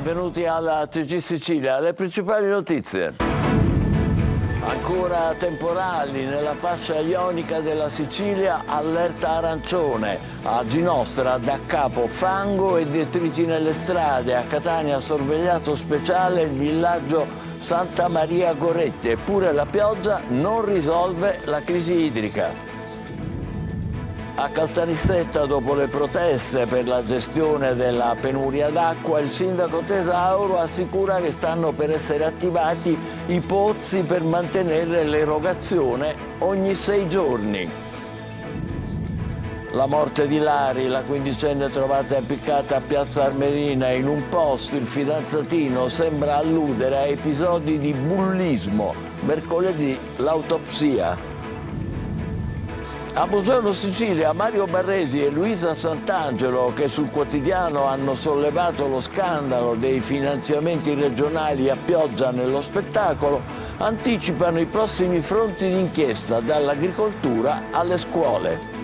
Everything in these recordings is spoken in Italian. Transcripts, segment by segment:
benvenuti alla TG Sicilia. Le principali notizie. Ancora temporali nella fascia ionica della Sicilia, allerta arancione. A Ginostra da capo fango e detriti nelle strade. A Catania sorvegliato speciale il villaggio Santa Maria Goretti. Eppure la pioggia non risolve la crisi idrica. A Caltanissetta, dopo le proteste per la gestione della penuria d'acqua, il sindaco Tesauro assicura che stanno per essere attivati i pozzi per mantenere l'erogazione ogni 6 giorni. La morte di Lari, la quindicenne trovata impiccata a Piazza Armerina in un post, il fidanzatino sembra alludere a episodi di bullismo. Mercoledì l'autopsia. A Buongiorno Sicilia, Mario Barresi e Luisa Sant'Angelo, che sul quotidiano hanno sollevato lo scandalo dei finanziamenti regionali a pioggia nello spettacolo, anticipano i prossimi fronti d'inchiesta, dall'agricoltura alle scuole.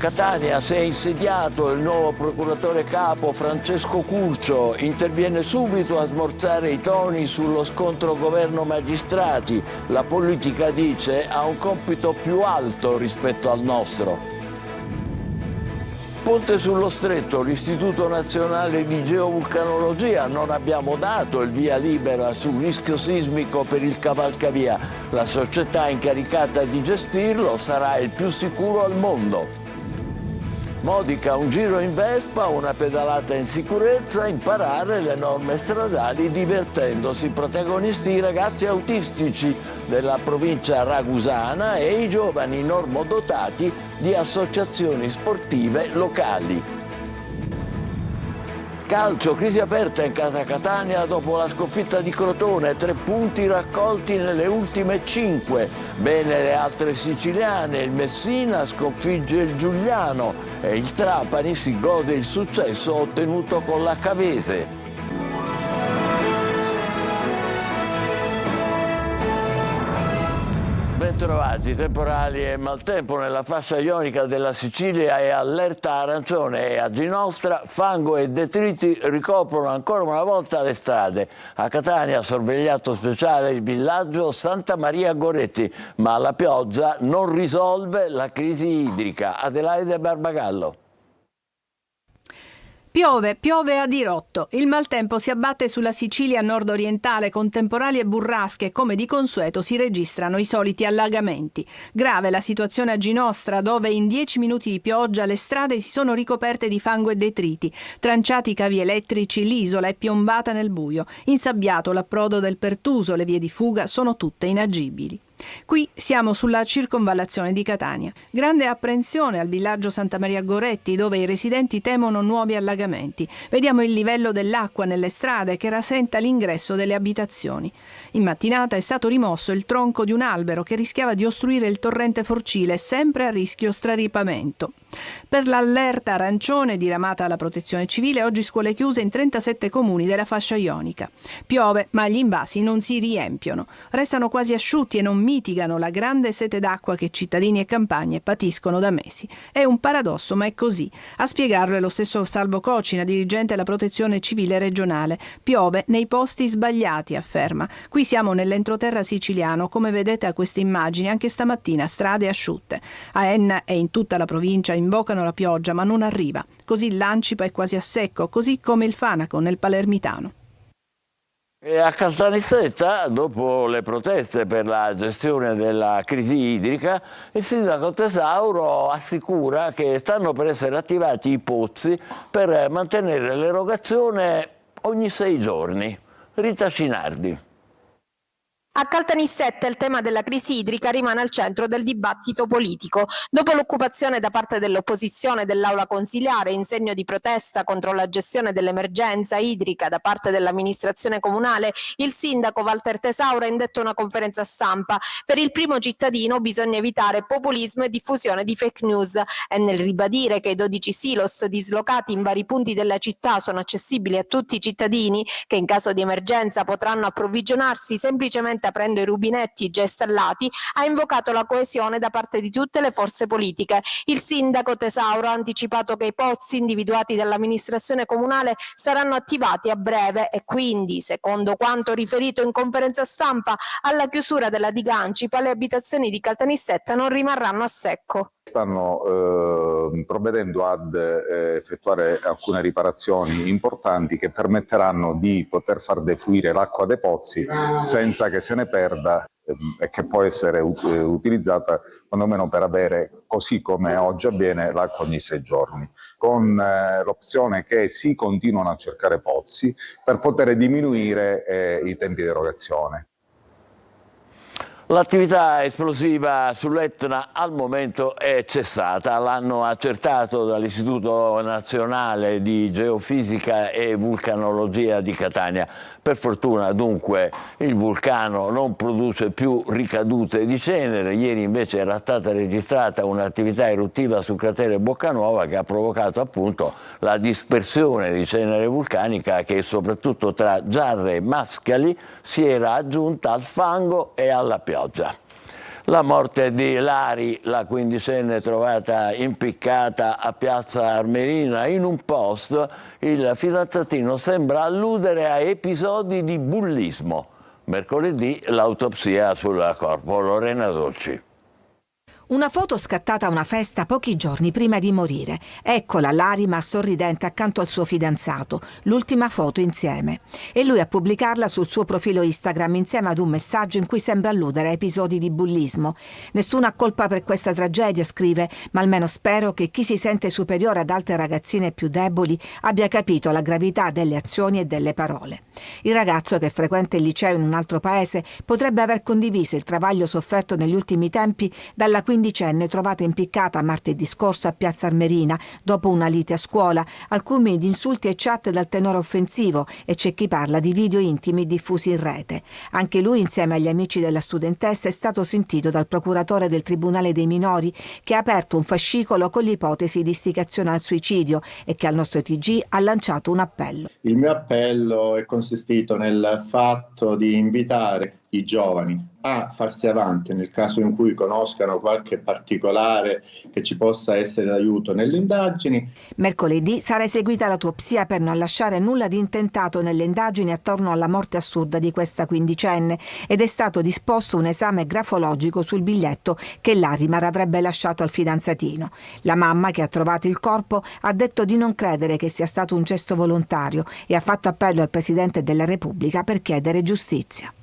Catania, si è insediato il nuovo procuratore capo Francesco Curcio, interviene subito a smorzare i toni sullo scontro governo-magistrati. La politica, dice, ha un compito più alto rispetto al nostro. Ponte sullo Stretto, l'Istituto Nazionale di Geovulcanologia, non abbiamo dato il via libera sul rischio sismico per il cavalcavia. La società incaricata di gestirlo sarà il più sicuro al mondo. Modica, un giro in Vespa, una pedalata in sicurezza, imparare le norme stradali divertendosi. Protagonisti i ragazzi autistici della provincia ragusana e i giovani normodotati di associazioni sportive locali. Calcio, crisi aperta in casa Catania dopo la sconfitta di Crotone, 3 punti raccolti nelle ultime 5. Bene le altre siciliane, il Messina sconfigge il Giuliano e il Trapani si gode il successo ottenuto con la Cavese. Bentrovati, temporali e maltempo nella fascia ionica della Sicilia e allerta arancione, e a Ginostra fango e detriti ricoprono ancora una volta le strade. A Catania sorvegliato speciale il villaggio Santa Maria Goretti, ma la pioggia non risolve la crisi idrica. Adelaide Barbagallo. Piove a dirotto. Il maltempo si abbatte sulla Sicilia nord-orientale con temporali e burrasche e, come di consueto, si registrano i soliti allagamenti. Grave la situazione a Ginostra, dove in 10 minuti di pioggia le strade si sono ricoperte di fango e detriti. Tranciati i cavi elettrici, l'isola è piombata nel buio. Insabbiato l'approdo del Pertuso, le vie di fuga sono tutte inagibili. Qui siamo sulla circonvallazione di Catania. Grande apprensione al villaggio Santa Maria Goretti, dove i residenti temono nuovi allagamenti. Vediamo il livello dell'acqua nelle strade che rasenta l'ingresso delle abitazioni. In mattinata è stato rimosso il tronco di un albero che rischiava di ostruire il torrente Forcile, sempre a rischio straripamento. Per l'allerta arancione diramata alla Protezione Civile, oggi scuole chiuse in 37 comuni della fascia ionica. Piove, ma gli invasi non si riempiono. Restano quasi asciutti e non mitigano la grande sete d'acqua che cittadini e campagne patiscono da mesi. È un paradosso, ma è così. A spiegarlo è lo stesso Salvo Cocina, dirigente della Protezione Civile regionale. Piove nei posti sbagliati, afferma. Qui siamo nell'entroterra siciliano, come vedete a queste immagini, anche stamattina strade asciutte. A Enna e in tutta la provincia invocano la pioggia, ma non arriva. Così l'Ancipa è quasi a secco, così come il Fanaco nel Palermitano. E a Caltanissetta, dopo le proteste per la gestione della crisi idrica, il sindaco Tesauro assicura che stanno per essere attivati i pozzi per mantenere l'erogazione ogni 6 giorni. Rita Cinardi. A Caltanissetta il tema della crisi idrica rimane al centro del dibattito politico. Dopo l'occupazione da parte dell'opposizione dell'aula consiliare in segno di protesta contro la gestione dell'emergenza idrica da parte dell'amministrazione comunale, il sindaco Walter Tesauro ha indetto una conferenza stampa. Per il primo cittadino bisogna evitare populismo e diffusione di fake news, e nel ribadire che i 12 silos dislocati in vari punti della città sono accessibili a tutti i cittadini che in caso di emergenza potranno approvvigionarsi semplicemente finalmente aprendo i rubinetti già installati, ha invocato la coesione da parte di tutte le forze politiche. Il sindaco Tesauro ha anticipato che i pozzi individuati dall'amministrazione comunale saranno attivati a breve e quindi, secondo quanto riferito in conferenza stampa, alla chiusura della diga Ancipa le abitazioni di Caltanissetta non rimarranno a secco. Stanno provvedendo ad effettuare alcune riparazioni importanti che permetteranno di poter far defluire l'acqua dei pozzi senza che se ne perda e che può essere utilizzata quantomeno per avere, così come oggi avviene, l'acqua ogni 6 giorni, con l'opzione che si continuano a cercare pozzi per poter diminuire i tempi di erogazione. L'attività esplosiva sull'Etna al momento è cessata, l'hanno accertato dall'Istituto Nazionale di Geofisica e Vulcanologia di Catania. Per fortuna dunque il vulcano non produce più ricadute di cenere, ieri invece era stata registrata un'attività eruttiva sul cratere Boccanuova che ha provocato appunto la dispersione di cenere vulcanica che soprattutto tra Giarre e Mascali si era aggiunta al fango e alla pioggia. La morte di Lari, la quindicenne trovata impiccata a Piazza Armerina in un post, il fidanzatino sembra alludere a episodi di bullismo. Mercoledì l'autopsia sul corpo. Lorena Dolci. Una foto scattata a una festa pochi giorni prima di morire. Eccola Larimar sorridente accanto al suo fidanzato, l'ultima foto insieme. E lui a pubblicarla sul suo profilo Instagram insieme ad un messaggio in cui sembra alludere a episodi di bullismo. Nessuna colpa per questa tragedia, scrive, ma almeno spero che chi si sente superiore ad altre ragazzine più deboli abbia capito la gravità delle azioni e delle parole. Il ragazzo, che frequenta il liceo in un altro paese, potrebbe aver condiviso il travaglio sofferto negli ultimi tempi dalla quindicenne trovata impiccata martedì scorso a Piazza Armerina dopo una lite a scuola, alcuni di insulti e chat dal tenore offensivo, e c'è chi parla di video intimi diffusi in rete. Anche lui, insieme agli amici della studentessa, è stato sentito dal procuratore del Tribunale dei Minori, che ha aperto un fascicolo con l'ipotesi di istigazione al suicidio e che al nostro TG ha lanciato un appello. Il mio appello è consistito nel fatto di invitare i giovani a farsi avanti nel caso in cui conoscano qualche particolare che ci possa essere d'aiuto nelle indagini. Mercoledì sarà eseguita l'autopsia per non lasciare nulla di intentato nelle indagini attorno alla morte assurda di questa quindicenne ed è stato disposto un esame grafologico sul biglietto che Larimar avrebbe lasciato al fidanzatino. La mamma, che ha trovato il corpo, ha detto di non credere che sia stato un gesto volontario e ha fatto appello al Presidente della Repubblica per chiedere giustizia.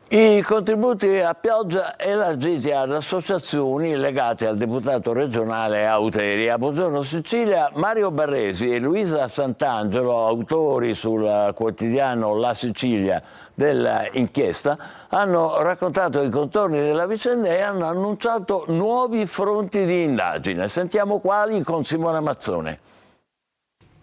I contributi a pioggia elargiti ad associazioni legate al deputato regionale Auteri. A Buongiorno Sicilia, Mario Barresi e Luisa Sant'Angelo, autori sul quotidiano La Sicilia dell'inchiesta, hanno raccontato i contorni della vicenda e hanno annunciato nuovi fronti di indagine. Sentiamo quali con Simona Mazzone.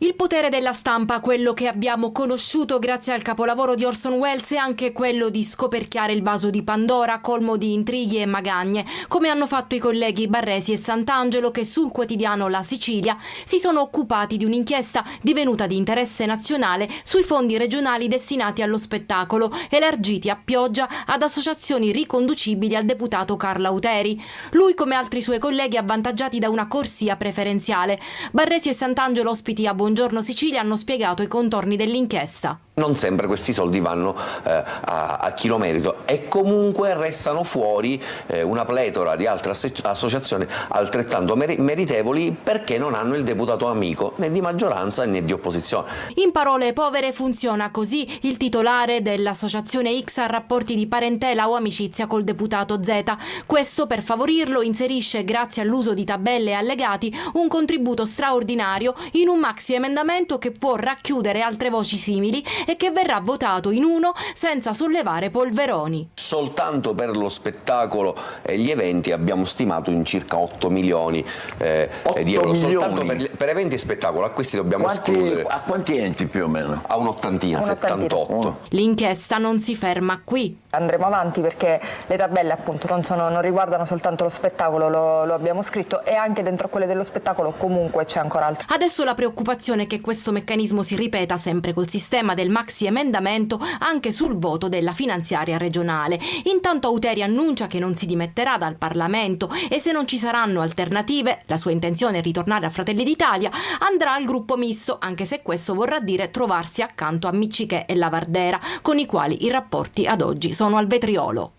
Il potere della stampa, quello che abbiamo conosciuto grazie al capolavoro di Orson Welles, è anche quello di scoperchiare il vaso di Pandora, colmo di intrighi e magagne, come hanno fatto i colleghi Barresi e Sant'Angelo, che sul quotidiano La Sicilia si sono occupati di un'inchiesta divenuta di interesse nazionale sui fondi regionali destinati allo spettacolo, elargiti a pioggia ad associazioni riconducibili al deputato Carlo Auteri. Lui, come altri suoi colleghi, avvantaggiati da una corsia preferenziale. Barresi e Sant'Angelo, ospiti a Buongiorno Sicilia, hanno spiegato i contorni dell'inchiesta. Non sempre questi soldi vanno a chi lo merita e comunque restano fuori una pletora di altre associazioni altrettanto meritevoli perché non hanno il deputato amico né di maggioranza né di opposizione. In parole povere funziona così il titolare dell'associazione X ha rapporti di parentela o amicizia col deputato Z. Questo, per favorirlo, inserisce, grazie all'uso di tabelle e allegati, un contributo straordinario in un maxi emendamento che può racchiudere altre voci simili e che verrà votato in uno senza sollevare polveroni. Soltanto per lo spettacolo e gli eventi abbiamo stimato in circa 8 milioni di euro. Soltanto per eventi e spettacolo. A questi dobbiamo escludere. A quanti enti più o meno? A un'ottantina, 78. L'inchiesta non si ferma qui. Andremo avanti perché le tabelle appunto non riguardano soltanto lo spettacolo, lo abbiamo scritto, e anche dentro quelle dello spettacolo comunque c'è ancora altro. Adesso la preoccupazione preoccupazione che questo meccanismo si ripeta sempre col sistema del maxi emendamento anche sul voto della finanziaria regionale. Intanto Auteri annuncia che non si dimetterà dal Parlamento e se non ci saranno alternative, la sua intenzione è ritornare a Fratelli d'Italia, andrà al gruppo misto, anche se questo vorrà dire trovarsi accanto a Miccichè e Lavardera, con i quali i rapporti ad oggi sono al vetriolo.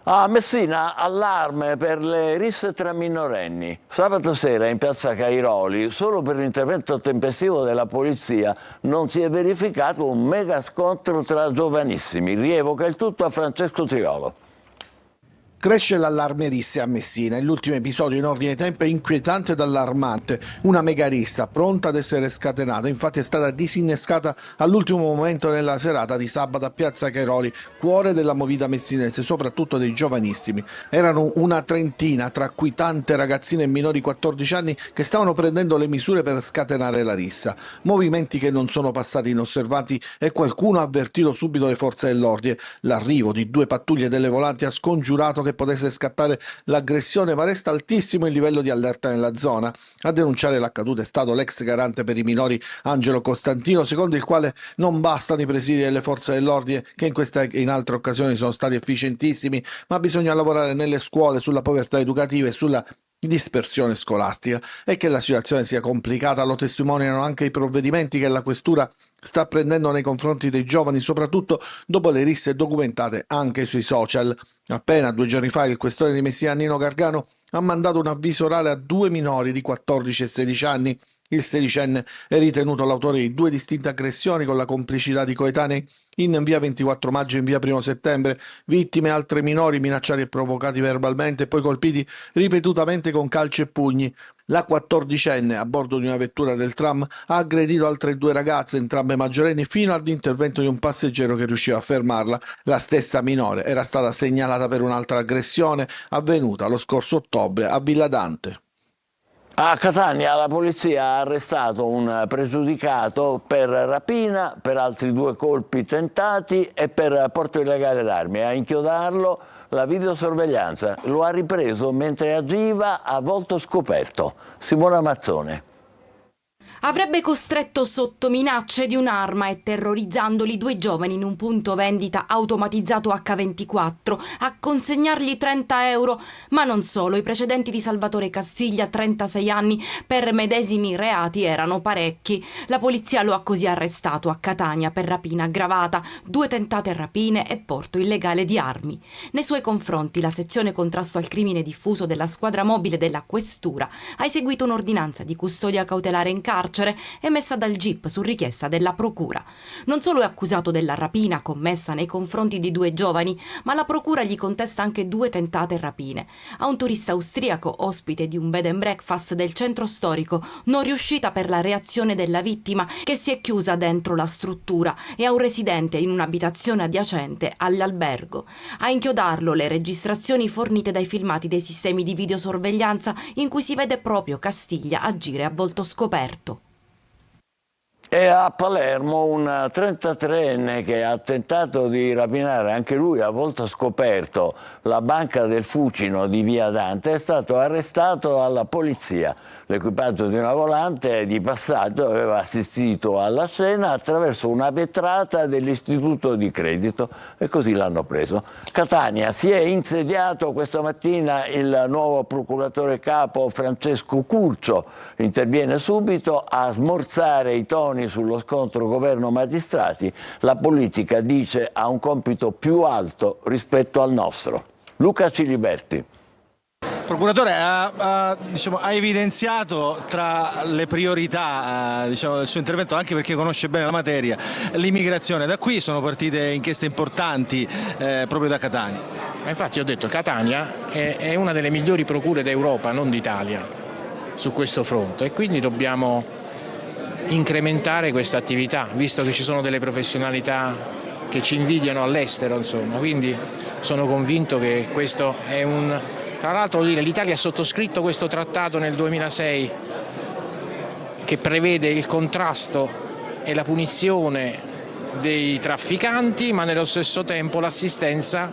A Messina, allarme per le risse tra minorenni. Sabato sera in piazza Cairoli, solo per l'intervento tempestivo della polizia, non si è verificato un mega scontro tra giovanissimi. Rievoca il tutto a Francesco Triolo. Cresce l'allarme risse a Messina e l'ultimo episodio in ordine tempo è inquietante ed allarmante. Una mega rissa pronta ad essere scatenata, infatti è stata disinnescata all'ultimo momento nella serata di sabato a piazza Cairoli, cuore della movida messinese, soprattutto dei giovanissimi. Erano una trentina, tra cui tante ragazzine e minori 14 anni che stavano prendendo le misure per scatenare la rissa. Movimenti che non sono passati inosservati e qualcuno ha avvertito subito le forze dell'ordine. L'arrivo di 2 pattuglie delle volanti ha scongiurato che potesse scattare l'aggressione, ma resta altissimo il livello di allerta nella zona. A denunciare l'accaduto è stato l'ex garante per i minori Angelo Costantino, secondo il quale non bastano i presidi delle forze dell'ordine, che in questa e in altre occasioni sono stati efficientissimi, ma bisogna lavorare nelle scuole sulla povertà educativa e sulla dispersione scolastica. E che la situazione sia complicata lo testimoniano anche i provvedimenti che la questura sta prendendo nei confronti dei giovani, soprattutto dopo le risse documentate anche sui social. Appena 2 giorni fa il questore di Messina Nino Gargano ha mandato un avviso orale a 2 minori di 14 e 16 anni. Il sedicenne è ritenuto l'autore di 2 distinte aggressioni con la complicità di coetanei in via 24 maggio e in via 1 settembre, vittime altre minori minacciati e provocati verbalmente e poi colpiti ripetutamente con calci e pugni. La 14enne, a bordo di una vettura del tram, ha aggredito altre 2 ragazze, entrambe maggiorenni, fino all'intervento di un passeggero che riusciva a fermarla. La stessa minore era stata segnalata per un'altra aggressione avvenuta lo scorso ottobre a Villa Dante. A Catania la polizia ha arrestato un pregiudicato per rapina, per altri 2 colpi tentati e per porto illegale d'armi. A inchiodarlo la videosorveglianza. Lo ha ripreso mentre agiva a volto scoperto. Simona Mazzone. Avrebbe costretto sotto minacce di un'arma e terrorizzandoli 2 giovani in un punto vendita automatizzato H24 a consegnargli 30 euro, ma non solo, i precedenti di Salvatore Castiglia, 36 anni, per medesimi reati erano parecchi. La polizia lo ha così arrestato a Catania per rapina aggravata, 2 tentate rapine e porto illegale di armi. Nei suoi confronti la sezione contrasto al crimine diffuso della squadra mobile della Questura ha eseguito un'ordinanza di custodia cautelare in carcere emessa dal GIP su richiesta della procura. Non solo è accusato della rapina commessa nei confronti di 2 giovani, ma la procura gli contesta anche 2 tentate rapine. A un turista austriaco ospite di un bed and breakfast del centro storico, non riuscita per la reazione della vittima che si è chiusa dentro la struttura, e a un residente in un'abitazione adiacente all'albergo. A inchiodarlo le registrazioni fornite dai filmati dei sistemi di videosorveglianza in cui si vede proprio Castiglia agire a volto scoperto. E a Palermo un 33enne che ha tentato di rapinare anche lui a volto scoperto la banca del Fucino di Via Dante è stato arrestato dalla polizia. L'equipaggio di una volante di passaggio aveva assistito alla scena attraverso una vetrata dell'istituto di credito e così l'hanno preso. Catania, si è insediato questa mattina il nuovo procuratore capo Francesco Curcio. Interviene subito a smorzare i toni sullo scontro governo-magistrati. La politica, dice, ha un compito più alto rispetto al nostro. Luca Ciliberti. Il procuratore ha evidenziato tra le priorità del suo intervento, anche perché conosce bene la materia, l'immigrazione. Da qui sono partite inchieste importanti proprio da Catania. Ma infatti ho detto Catania è una delle migliori procure d'Europa, non d'Italia, su questo fronte, e quindi dobbiamo incrementare questa attività, visto che ci sono delle professionalità che ci invidiano all'estero, insomma. Quindi sono convinto che questo è un... Tra l'altro l'Italia ha sottoscritto questo trattato nel 2006 che prevede il contrasto e la punizione dei trafficanti, ma nello stesso tempo l'assistenza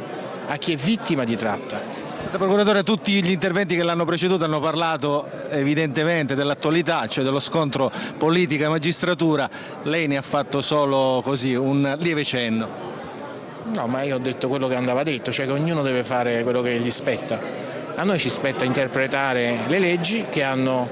a chi è vittima di tratta. Procuratore, tutti gli interventi che l'hanno preceduto hanno parlato evidentemente dell'attualità, cioè dello scontro politica-magistratura. Lei ne ha fatto solo così un lieve cenno. No, ma io ho detto quello che andava detto, cioè che ognuno deve fare quello che gli spetta. A noi ci spetta interpretare le leggi che hanno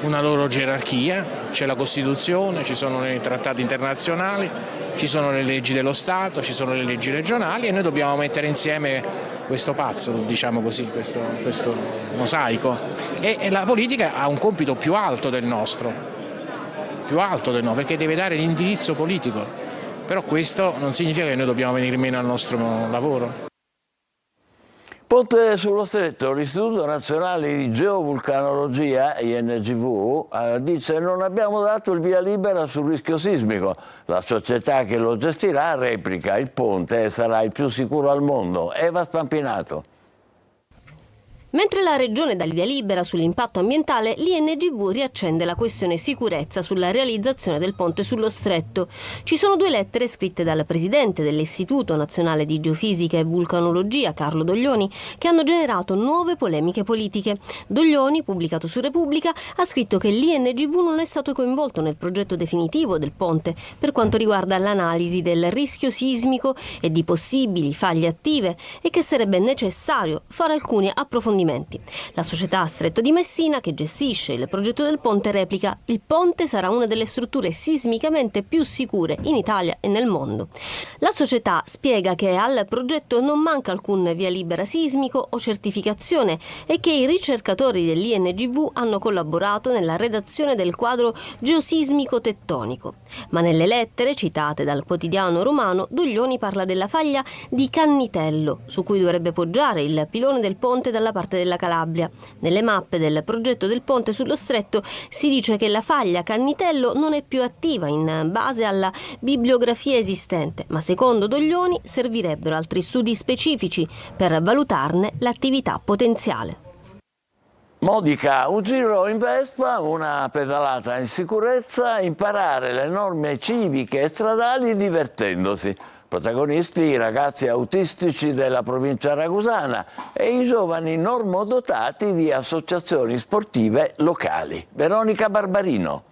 una loro gerarchia, c'è la Costituzione, ci sono i trattati internazionali, ci sono le leggi dello Stato, ci sono le leggi regionali e noi dobbiamo mettere insieme questo pazzo, diciamo così, questo mosaico. E la politica ha un compito più alto del nostro, perché deve dare l'indirizzo politico. Però questo non significa che noi dobbiamo venire meno al nostro lavoro. Ponte sullo Stretto, l'Istituto Nazionale di Geovulcanologia, INGV, dice non abbiamo dato il via libera sul rischio sismico. La società che lo gestirà replica il ponte sarà il più sicuro al mondo. Eva Spampinato. Mentre la Regione dà il via libera sull'impatto ambientale, l'INGV riaccende la questione sicurezza sulla realizzazione del ponte sullo Stretto. Ci sono 2 lettere scritte dal presidente dell'Istituto Nazionale di Geofisica e Vulcanologia, Carlo Doglioni, che hanno generato nuove polemiche politiche. Doglioni, pubblicato su Repubblica, ha scritto che l'INGV non è stato coinvolto nel progetto definitivo del ponte per quanto riguarda l'analisi del rischio sismico e di possibili faglie attive e che sarebbe necessario fare alcuni approfondimenti. La società Stretto di Messina, che gestisce il progetto del ponte, replica: il ponte sarà una delle strutture sismicamente più sicure in Italia e nel mondo. La società spiega che al progetto non manca alcun via libera sismico o certificazione e che i ricercatori dell'INGV hanno collaborato nella redazione del quadro geosismico tettonico. Ma nelle lettere citate dal quotidiano romano, Doglioni parla della faglia di Cannitello, su cui dovrebbe poggiare il pilone del ponte dalla parte della Calabria. Nelle mappe del progetto del ponte sullo Stretto si dice che la faglia Cannitello non è più attiva in base alla bibliografia esistente, ma secondo Doglioni servirebbero altri studi specifici per valutarne l'attività potenziale. Modica, un giro in Vespa, una pedalata in sicurezza, imparare le norme civiche e stradali divertendosi. Protagonisti i ragazzi autistici della provincia ragusana e i giovani normodotati di associazioni sportive locali. Veronica Barbarino.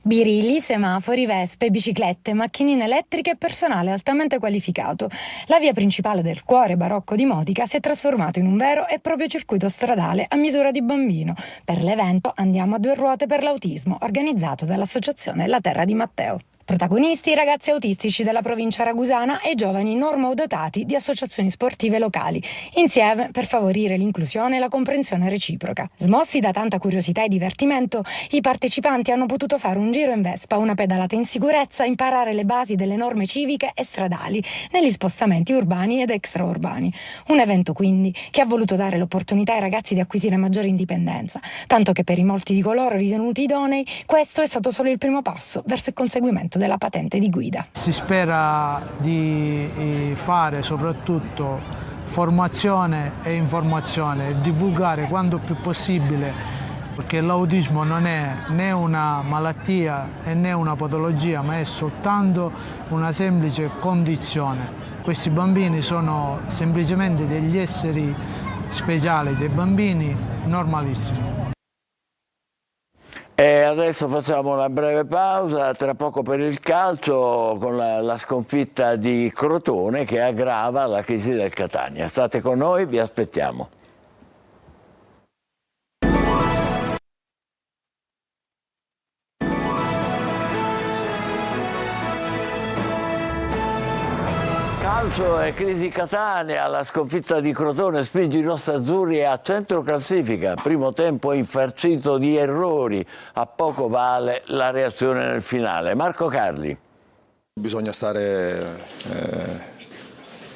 Birilli, semafori, vespe, biciclette, macchinine elettriche e personale altamente qualificato. La via principale del cuore barocco di Modica si è trasformato in un vero e proprio circuito stradale a misura di bambino. Per l'evento Andiamo a 2 ruote per l'autismo, organizzato dall'associazione La Terra di Matteo. Protagonisti i ragazzi autistici della provincia ragusana e i giovani normodotati di associazioni sportive locali, insieme per favorire l'inclusione e la comprensione reciproca. Smossi da tanta curiosità e divertimento, i partecipanti hanno potuto fare un giro in Vespa, una pedalata in sicurezza, imparare le basi delle norme civiche e stradali negli spostamenti urbani ed extraurbani. Un evento quindi che ha voluto dare l'opportunità ai ragazzi di acquisire maggiore indipendenza, tanto che per i molti di coloro ritenuti idonei questo è stato solo il primo passo verso il conseguimento della patente di guida. Si spera di fare soprattutto formazione e informazione e divulgare quanto più possibile, perché l'autismo non è né una malattia e né una patologia, ma è soltanto una semplice condizione. Questi bambini sono semplicemente degli esseri speciali, dei bambini normalissimi. E adesso facciamo una breve pausa, tra poco per il calcio con la sconfitta di Crotone che aggrava la crisi del Catania. State con noi, vi aspettiamo. Calcio e crisi Catania, la sconfitta di Crotone spinge i nostri azzurri a centro classifica, primo tempo infarcito di errori, a poco vale la reazione nel finale. Marco Carli. Bisogna stare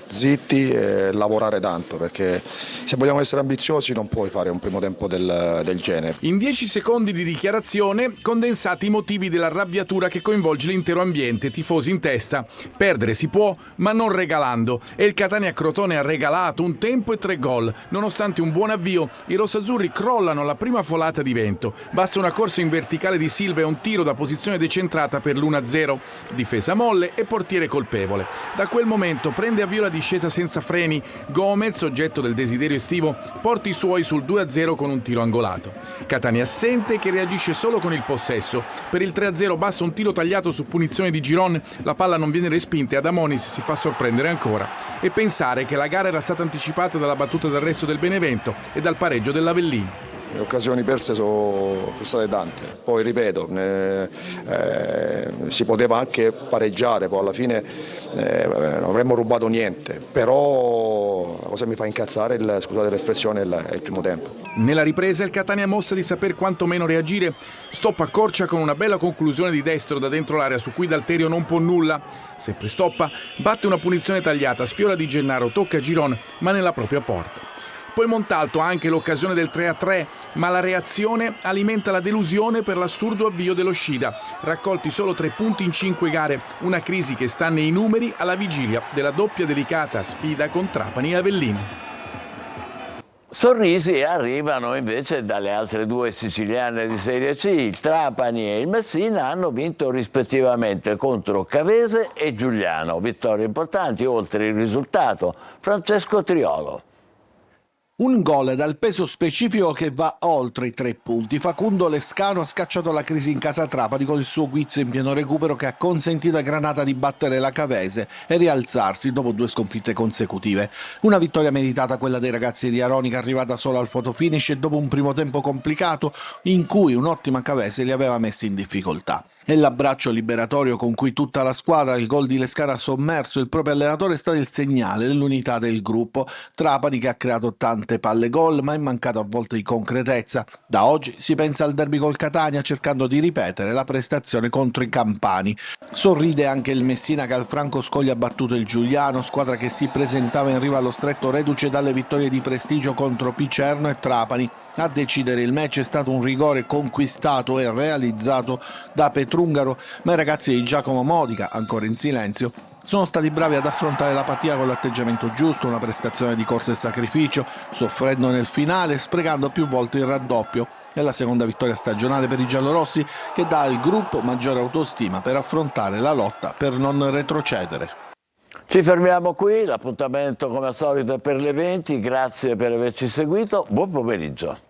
zitti e lavorare tanto, perché se vogliamo essere ambiziosi non puoi fare un primo tempo del genere. In 10 secondi di dichiarazione condensati i motivi dell'arrabbiatura che coinvolge l'intero ambiente, tifosi in testa. Perdere si può, ma non regalando. E il Catania Crotone ha regalato un tempo e 3 gol. Nonostante un buon avvio, i rossazzurri crollano la prima folata di vento. Basta una corsa in verticale di Silva e un tiro da posizione decentrata per l'1-0. Difesa molle e portiere colpevole. Da quel momento prende avvio la discesa senza freni, Gomez, oggetto del desiderio estivo, porta i suoi sul 2-0 con un tiro angolato. Catania assente che reagisce solo con il possesso. Per il 3-0 basta un tiro tagliato su punizione di Giron, la palla non viene respinta e Adamonis si fa sorprendere ancora. E pensare che la gara era stata anticipata dalla battuta d'arresto del Benevento e dal pareggio dell'Avellino. Le occasioni perse sono state tante, poi ripeto, si poteva anche pareggiare, poi alla fine non avremmo rubato niente, però la cosa mi fa incazzare, scusate l'espressione, è il primo tempo. Nella ripresa il Catania mostra di saper quantomeno reagire, Stoppa accorcia con una bella conclusione di destro da dentro l'area su cui D'Alterio non può nulla, sempre Stoppa batte una punizione tagliata, sfiora Di Gennaro, tocca Giron ma nella propria porta. Poi Montalto ha anche l'occasione del 3-3, ma la reazione alimenta la delusione per l'assurdo avvio dello Scida. Raccolti solo 3 punti in 5 gare, una crisi che sta nei numeri alla vigilia della doppia delicata sfida con Trapani e Avellino. Sorrisi arrivano invece dalle altre due siciliane di Serie C. Il Trapani e il Messina hanno vinto rispettivamente contro Cavese e Giuliano. Vittorie importanti oltre il risultato. Francesco Triolo. Un gol dal peso specifico che va oltre i 3 punti. Facundo Lescano ha scacciato la crisi in casa Trapani con il suo guizzo in pieno recupero che ha consentito a Granata di battere la Cavese e rialzarsi dopo 2 sconfitte consecutive. Una vittoria meritata quella dei ragazzi di Aronica, arrivata solo al fotofinish e dopo un primo tempo complicato in cui un'ottima Cavese li aveva messi in difficoltà. E l'abbraccio liberatorio con cui tutta la squadra, il gol di Lescano ha sommerso il proprio allenatore, è stato il segnale dell'unità del gruppo. Trapani che ha creato tante palle gol ma è mancato a volte di concretezza. Da oggi si pensa al derby col Catania cercando di ripetere la prestazione contro i campani. Sorride anche il Messina che al Franco Scogli ha battuto il Giuliano, squadra che si presentava in riva allo stretto reduce dalle vittorie di prestigio contro Picerno e Trapani. A decidere il match è stato un rigore conquistato e realizzato da Petrungaro, ma i ragazzi di Giacomo Modica, ancora in silenzio, sono stati bravi ad affrontare la partita con l'atteggiamento giusto, una prestazione di corsa e sacrificio, soffrendo nel finale, sprecando più volte il raddoppio. È la seconda vittoria stagionale per i giallorossi che dà al gruppo maggiore autostima per affrontare la lotta per non retrocedere. Ci fermiamo qui, l'appuntamento come al solito è per le 20, grazie per averci seguito, buon pomeriggio.